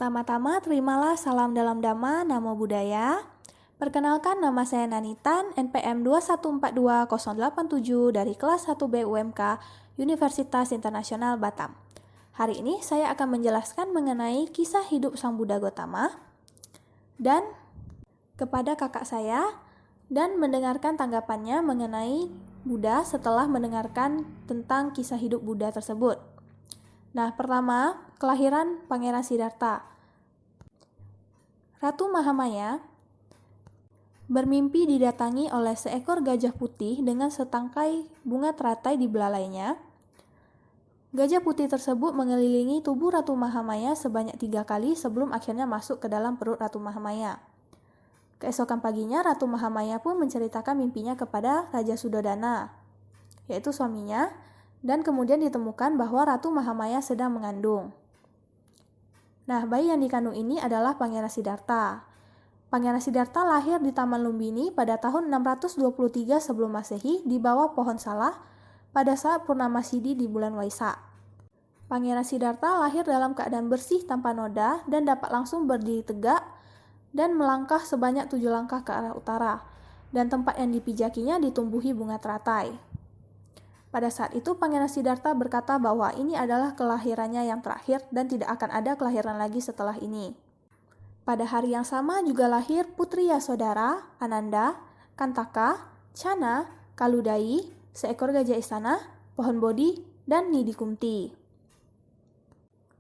Pertama-tama, terimalah salam dalam Dhamma, Namo Buddhaya. Perkenalkan, nama saya Nanitan, NPM 2142087 dari kelas 1B UMK Universitas Internasional Batam. Hari ini saya akan menjelaskan mengenai kisah hidup Sang Buddha Gotama dan kepada kakak saya dan mendengarkan tanggapannya mengenai Buddha setelah mendengarkan tentang kisah hidup Buddha tersebut. Nah, pertama, kelahiran Pangeran Siddhartha. Ratu Mahamaya bermimpi didatangi oleh seekor gajah putih dengan setangkai bunga teratai di belalainya. Gajah putih tersebut mengelilingi tubuh Ratu Mahamaya sebanyak 3 kali sebelum akhirnya masuk ke dalam perut Ratu Mahamaya. Keesokan paginya, Ratu Mahamaya pun menceritakan mimpinya kepada Raja Suddhodana, yaitu suaminya, dan kemudian ditemukan bahwa Ratu Mahamaya sedang mengandung. Nah, bayi yang dikandung ini adalah Pangeran Siddhartha. Pangeran Siddhartha lahir di Taman Lumbini pada tahun 623 sebelum Masehi di bawah pohon salah pada saat Purnama Sidhi di bulan Waisak. Pangeran Siddhartha lahir dalam keadaan bersih tanpa noda dan dapat langsung berdiri tegak dan melangkah sebanyak 7 langkah ke arah utara, dan tempat yang dipijakinya ditumbuhi bunga teratai. Pada saat itu, Pangeran Siddhartha berkata bahwa ini adalah kelahirannya yang terakhir dan tidak akan ada kelahiran lagi setelah ini. Pada hari yang sama juga lahir putri Yasodhara, Ananda, Kantaka, Chana, Kaludai, seekor gajah istana, pohon bodhi, dan Nidi Kumti.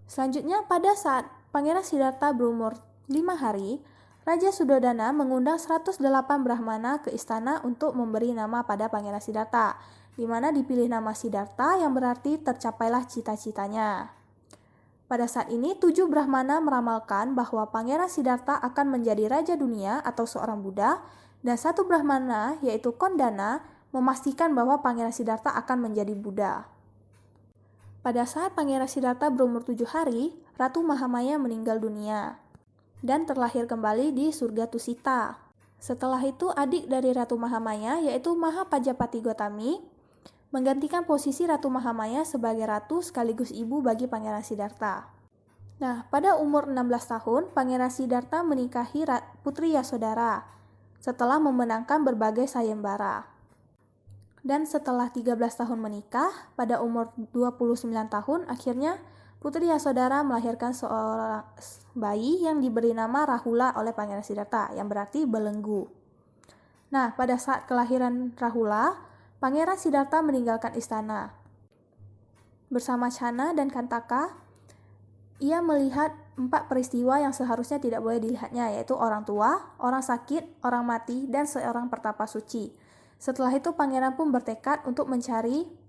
Selanjutnya, pada saat Pangeran Siddhartha berumur 5 hari, Raja Suddhodana mengundang 108 Brahmana ke istana untuk memberi nama pada Pangeran Siddhartha, di mana dipilih nama Siddhartha yang berarti tercapailah cita-citanya. Pada saat ini, 7 Brahmana meramalkan bahwa Pangeran Siddhartha akan menjadi Raja Dunia atau seorang Buddha, dan 1 Brahmana, yaitu Kondana, memastikan bahwa Pangeran Siddhartha akan menjadi Buddha. Pada saat Pangeran Siddhartha berumur 7 hari, Ratu Mahamaya meninggal dunia dan terlahir kembali di surga Tusita. Setelah itu, adik dari Ratu Mahamaya, yaitu Mahapajapati Gotami, menggantikan posisi Ratu Mahamaya sebagai ratu sekaligus ibu bagi Pangeran Siddhartha. Nah, pada umur 16 tahun, Pangeran Siddhartha menikahi putri Yasodhara setelah memenangkan berbagai sayembara. Dan setelah 13 tahun menikah, pada umur 29 tahun, akhirnya Putri Yasodhara melahirkan seorang bayi yang diberi nama Rahula oleh Pangeran Siddhartha, yang berarti belenggu. Nah, pada saat kelahiran Rahula, Pangeran Siddhartha meninggalkan istana. Bersama Chana dan Kantaka, ia melihat 4 peristiwa yang seharusnya tidak boleh dilihatnya, yaitu orang tua, orang sakit, orang mati, dan seorang pertapa suci. Setelah itu, Pangeran pun bertekad untuk mencari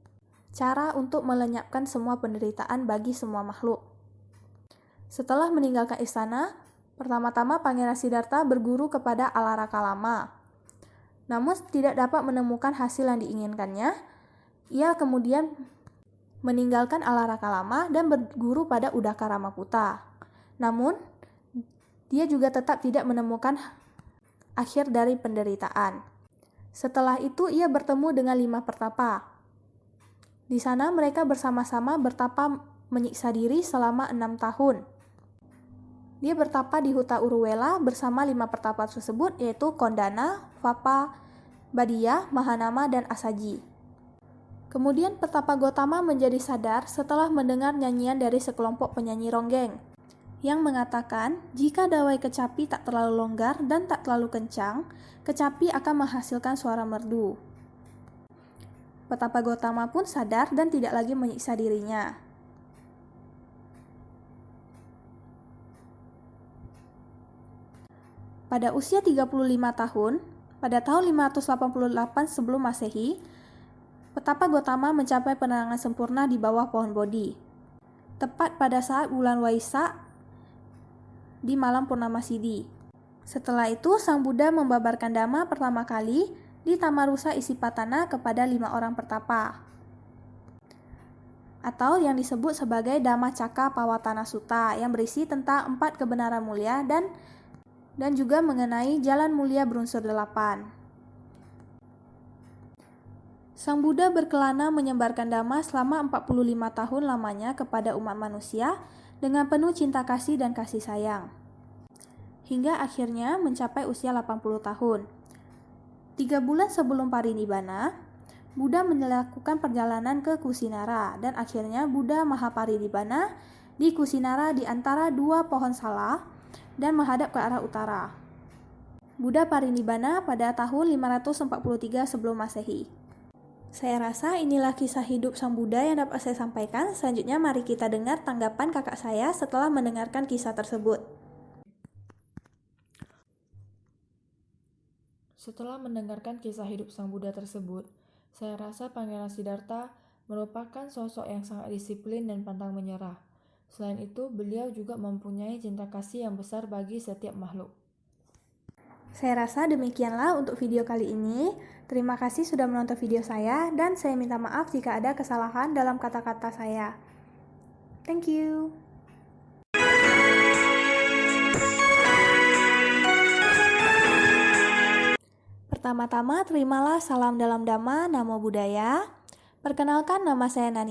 cara untuk melenyapkan semua penderitaan bagi semua makhluk. Setelah meninggalkan istana, pertama-tama Pangeran Siddhartha berguru kepada Alaraka Lama. Namun tidak dapat menemukan hasil yang diinginkannya, ia kemudian meninggalkan Alaraka Lama dan berguru pada Udaka Ramaputa. Namun, dia juga tetap tidak menemukan akhir dari penderitaan. Setelah itu, ia bertemu dengan 5 pertapa. Di sana mereka bersama-sama bertapa menyiksa diri selama 6 tahun. Dia bertapa di Huta Uruwela bersama 5 pertapa tersebut, yaitu Kondana, Vapa, Badia, Mahanama, dan Asaji. Kemudian pertapa Gotama menjadi sadar setelah mendengar nyanyian dari sekelompok penyanyi ronggeng yang mengatakan jika dawai kecapi tak terlalu longgar dan tak terlalu kencang, kecapi akan menghasilkan suara merdu. Pertapa Gotama pun sadar dan tidak lagi menyiksa dirinya. Pada usia 35 tahun, pada tahun 588 sebelum Masehi, Pertapa Gotama mencapai penerangan sempurna di bawah pohon Bodhi. Tepat pada saat bulan Waisak di malam Purnama Sidhi. Setelah itu, Sang Buddha membabarkan Dhamma pertama kali di Tamarusa Isipatana kepada 5 orang pertapa, atau yang disebut sebagai Dhammacakka Pawatana Sutta, yang berisi tentang 4 kebenaran mulia dan juga mengenai jalan mulia berunsur 8. Sang Buddha berkelana menyebarkan Dhamma selama 45 tahun lamanya kepada umat manusia dengan penuh cinta kasih dan kasih sayang. Hingga akhirnya mencapai usia 80 tahun. 3 bulan sebelum parinibbana, Buddha melakukan perjalanan ke Kusinara dan akhirnya Buddha Mahaparinibbana di Kusinara di antara 2 pohon salak dan menghadap ke arah utara. Buddha parinibbana pada tahun 543 sebelum Masehi. Saya rasa inilah kisah hidup Sang Buddha yang dapat saya sampaikan. Selanjutnya mari kita dengar tanggapan kakak saya setelah mendengarkan kisah tersebut. Setelah mendengarkan kisah hidup Sang Buddha tersebut, saya rasa Pangeran Siddhartha merupakan sosok yang sangat disiplin dan pantang menyerah. Selain itu, beliau juga mempunyai cinta kasih yang besar bagi setiap makhluk. Saya rasa demikianlah untuk video kali ini. Terima kasih sudah menonton video saya dan saya minta maaf jika ada kesalahan dalam kata-kata saya. Thank you. Pertama-tama terimalah salam dalam Dhamma, Namo Buddhaya. Perkenalkan nama saya Nani.